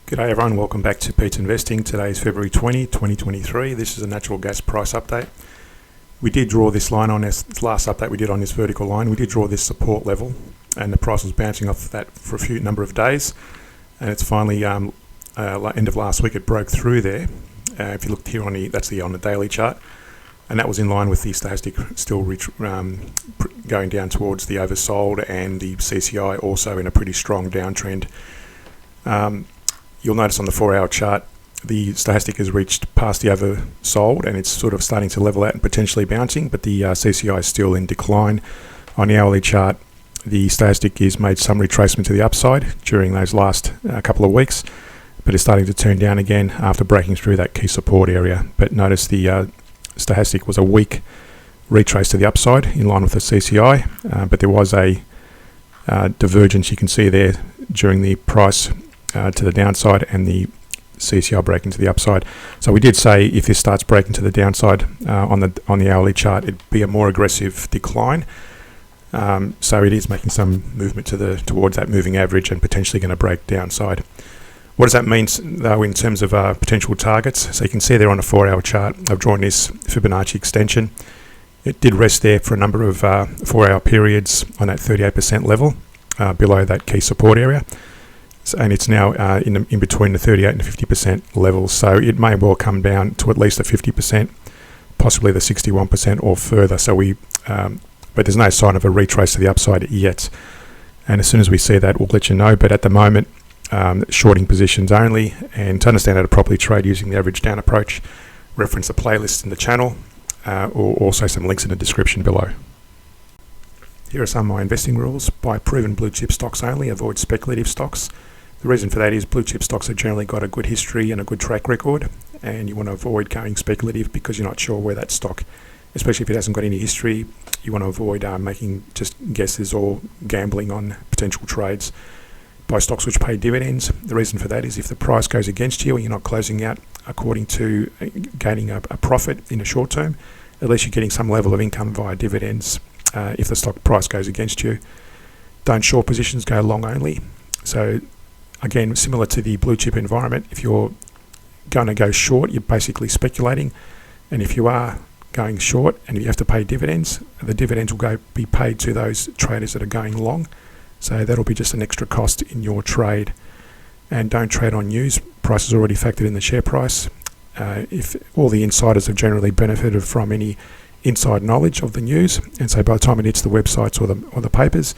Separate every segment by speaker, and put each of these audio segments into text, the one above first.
Speaker 1: G'day everyone, welcome back to Pete's Investing. Today is February 20, 2023. This is a natural gas price update. We did draw this line on this last update we did on this vertical line. We did draw this support level and the price was bouncing off that for a number of days, and it's finally end of last week it broke through there. If you look here on the daily chart, and that was in line with the Stochastic still going down towards the oversold, and the CCI also in a pretty strong downtrend. You'll notice on the 4-hour chart, the Stochastic has reached past the oversold and it's sort of starting to level out and potentially bouncing, but the CCI is still in decline. On the hourly chart, the Stochastic has made some retracement to the upside during those last couple of weeks, but it's starting to turn down again after breaking through that key support area. But notice the Stochastic was a weak retrace to the upside in line with the CCI, but there was a divergence you can see there during the price to the downside and the CCI breaking to the upside. So we did say if this starts breaking to the downside on the hourly chart, it'd be a more aggressive decline. So it is making some movement towards that moving average and potentially going to break downside. What does that mean though in terms of potential targets? So you can see there on the 4-hour chart, I've drawn this Fibonacci extension. It did rest there for a number of 4-hour periods on that 38% level below that key support area. And it's now in between the 38 and 50% levels, so it may well come down to at least the 50%, possibly the 61% or further. So but there's no sign of a retrace to the upside yet, and as soon as we see that, we'll let you know. But at the moment, shorting positions only, and to understand how to properly trade using the average down approach, reference the playlist in the channel, or also some links in the description below. Here are some of my investing rules. Buy proven blue chip stocks only, avoid speculative stocks. The reason for that is blue chip stocks have generally got a good history and a good track record, and you want to avoid going speculative because you're not sure where that stock, especially if it hasn't got any history, you want to avoid making just guesses or gambling on potential trades. Buy stocks which pay dividends. The reason for that is if the price goes against you and you're not closing out according to gaining a profit in the short term, at least you're getting some level of income via dividends. If the stock price goes against you, don't short positions, go long only. So again, similar to the blue chip environment, if you're going to go short, you're basically speculating, and if you are going short and you have to pay dividends, the dividends will be paid to those traders that are going long, so that'll be just an extra cost in your trade. And don't trade on news. Price is already factored in the share price. If all the insiders have generally benefited from any inside knowledge of the news, and so by the time it hits the websites or the papers,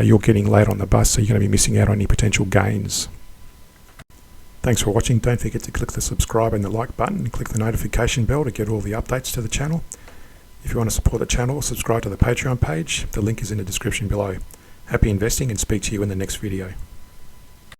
Speaker 1: you're getting late on the bus, so you're going to be missing out on any potential gains. Thanks for watching. Don't forget to click the subscribe and the like button and click the notification bell to get all the updates to the channel. If you want to support the channel, subscribe to the Patreon page. The link is in the description below. Happy investing, and speak to you in the next video.